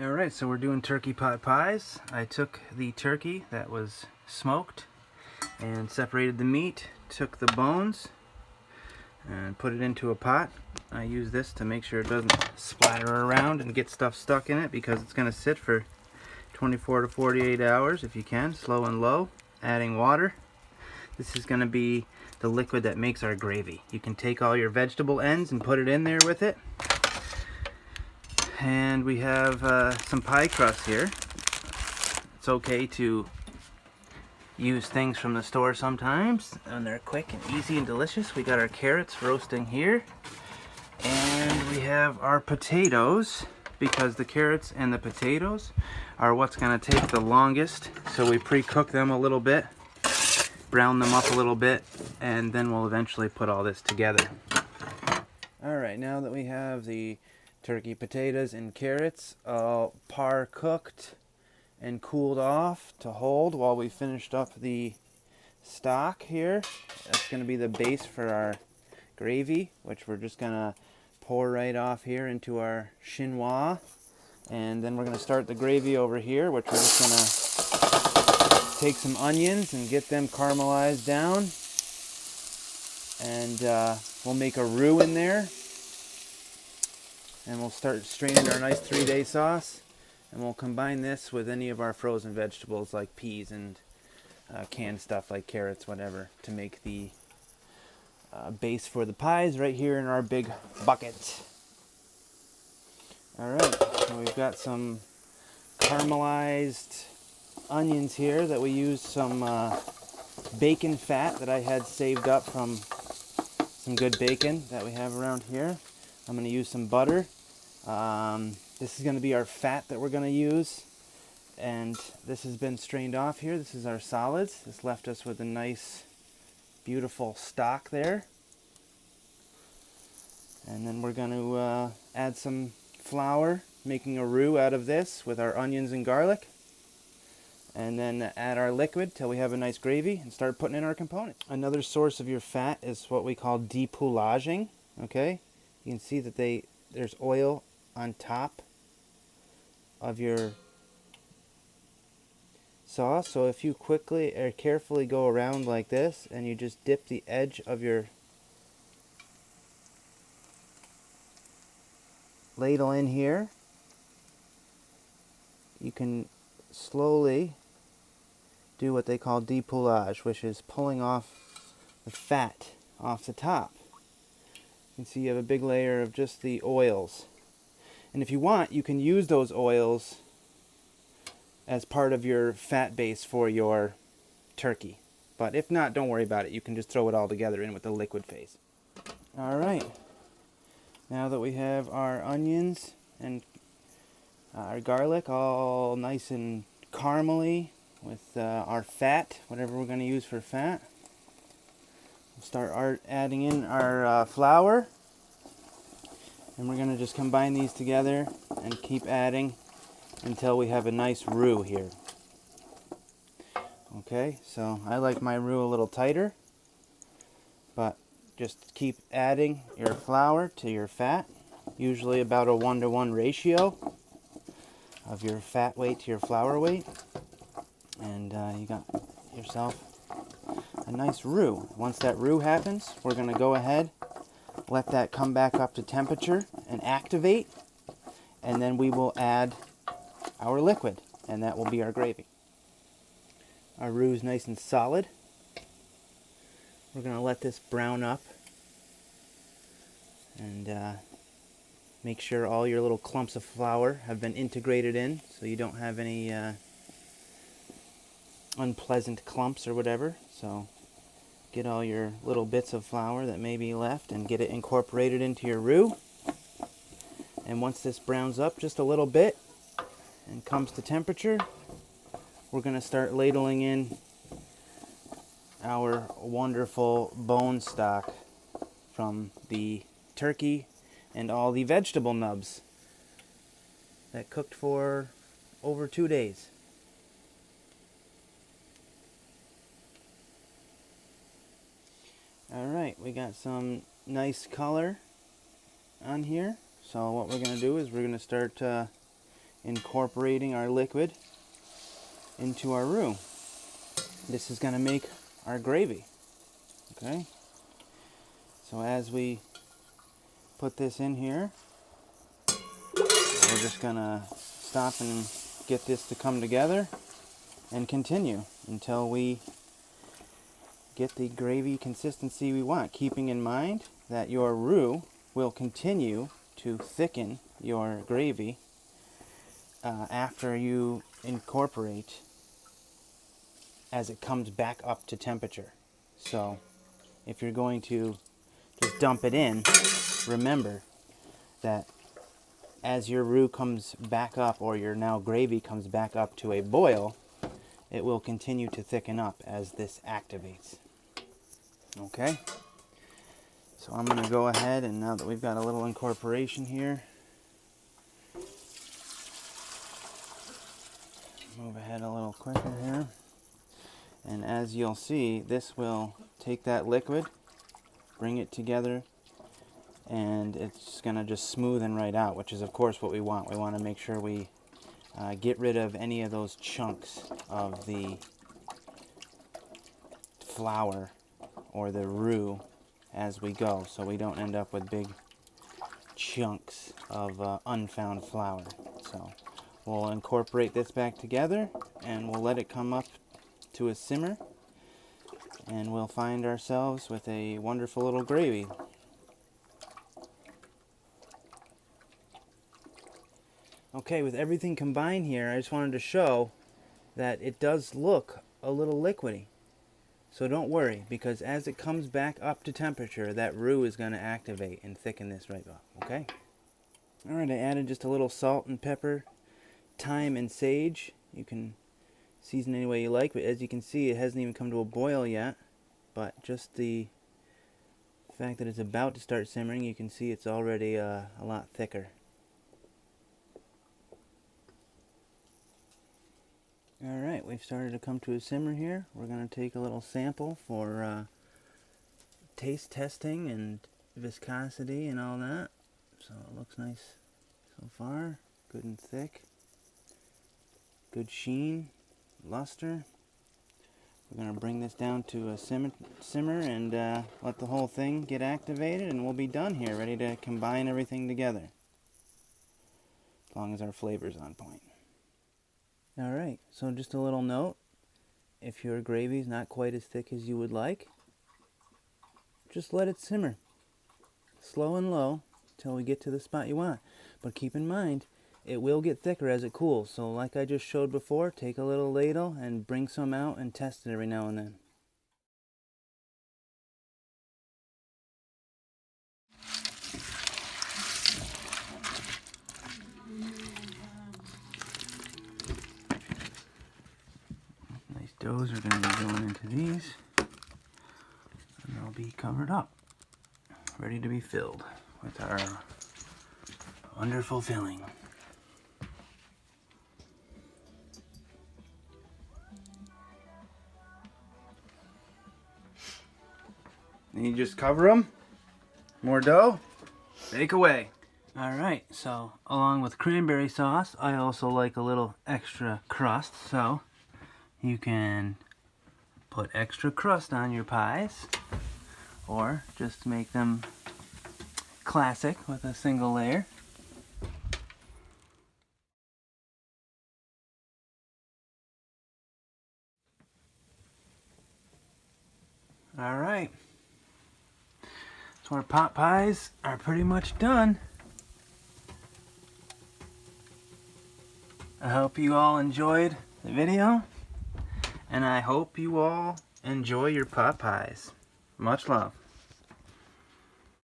Alright, so we're doing turkey pot pies. I took the turkey that was smoked and separated the meat, took the bones, and put it into a pot. I use this to make sure it doesn't splatter around and get stuff stuck in it because it's going to sit for 24 to 48 hours if you can, slow and low, adding water. This is going to be the liquid that makes our gravy. You can take all your vegetable ends and put it in there with it. And we have some pie crust here. It's okay to use things from the store sometimes, and they're quick and easy and delicious. We got our carrots roasting here, and we have our potatoes, because the carrots and the potatoes are what's going to take the longest. So we pre-cook them a little bit, brown them up a little bit, and then we'll eventually put all this together. Alright, now that we have the turkey, potatoes, and carrots all par cooked and cooled off to hold while we finished up the stock here, that's going to be the base for our gravy, which we're just going to pour right off here into our chinois. And then we're going to start the gravy over here, which we're just going to take some onions and get them caramelized down. And we'll make a roux in there. And we'll start straining our nice 3-day sauce. And we'll combine this with any of our frozen vegetables like peas and canned stuff like carrots, whatever, to make the base for the pies right here in our big bucket. Alright, so we've got some caramelized onions here that we used some bacon fat that I had saved up from some good bacon that we have around here. I'm going to use some butter. This is going to be our fat that we're going to use. And this has been strained off here. This is our solids. This left us with a nice, beautiful stock there. And then we're going to add some flour, making a roux out of this with our onions and garlic. And then add our liquid till we have a nice gravy and start putting in our components. Another source of your fat is what we call depoulaging. Okay, you can see that there's oil on top of your sauce. So if you quickly or carefully go around like this and you just dip the edge of your ladle in here, you can slowly do what they call depoulage, which is pulling off the fat off the top. You can see you have a big layer of just the oils. And if you want, you can use those oils as part of your fat base for your turkey. But if not, don't worry about it. You can just throw it all together in with the liquid phase. Alright, now that we have our onions and our garlic all nice and caramely with our fat, whatever we're going to use for fat, we'll start adding in our flour. And we're going to just combine these together and keep adding until we have a nice roux here. Okay, so I like my roux a little tighter, but just keep adding your flour to your fat, usually about a 1-to-1 ratio of your fat weight to your flour weight. And you got yourself a nice roux. Once that roux happens, we're going to go ahead, let that come back up to temperature and activate, and then we will add our liquid, and that will be our gravy. Our roux is nice and solid. We're going to let this brown up and make sure all your little clumps of flour have been integrated in, so you don't have any unpleasant clumps or whatever. So get all your little bits of flour that may be left and get it incorporated into your roux. And once this browns up just a little bit and comes to temperature, we're going to start ladling in our wonderful bone stock from the turkey and all the vegetable nubs that cooked for over 2 days. Alright, we got some nice color on here. So what we're going to do is we're going to start incorporating our liquid into our roux. This is going to make our gravy. Okay? So as we put this in here, we're just going to stop and get this to come together and continue until we get the gravy consistency we want, keeping in mind that your roux will continue to thicken your gravy after you incorporate as it comes back up to temperature. So if you're going to just dump it in, remember that as your roux comes back up, or your now gravy comes back up to a boil, it will continue to thicken up as this activates. Okay? So I'm going to go ahead, and now that we've got a little incorporation here, move ahead a little quicker here. And as you'll see, this will take that liquid, bring it together, and it's going to just smoothen right out, which is of course what we want. We want to make sure we get rid of any of those chunks of the flour or the roux as we go, so we don't end up with big chunks of unfound flour. So we'll incorporate this back together and we'll let it come up to a simmer, and we'll find ourselves with a wonderful little gravy. Okay, with everything combined here, I just wanted to show that it does look a little liquidy. So don't worry, because as it comes back up to temperature, that roux is going to activate and thicken this right up, okay? Alright, I added just a little salt and pepper, thyme and sage. You can season any way you like, but as you can see, it hasn't even come to a boil yet. But just the fact that it's about to start simmering, you can see it's already a lot thicker. Alright, we've started to come to a simmer here. We're going to take a little sample for taste testing and viscosity and all that. So it looks nice so far. Good and thick. Good sheen, luster. We're going to bring this down to a simmer and let the whole thing get activated, and we'll be done here, ready to combine everything together. As long as our flavor's on point. Alright, so just a little note, if your gravy is not quite as thick as you would like, just let it simmer, slow and low, till we get to the spot you want. But keep in mind, it will get thicker as it cools, so like I just showed before, take a little ladle and bring some out and test it every now and then. Doughs are going to be going into these, and they'll be covered up, ready to be filled with our wonderful filling. And you just cover them, more dough, bake away. Alright, so along with cranberry sauce, I also like a little extra crust, so you can put extra crust on your pies, or just make them classic with a single layer. Alright, so our pot pies are pretty much done. I hope you all enjoyed the video. And I hope you all enjoy your pot pies. Much love.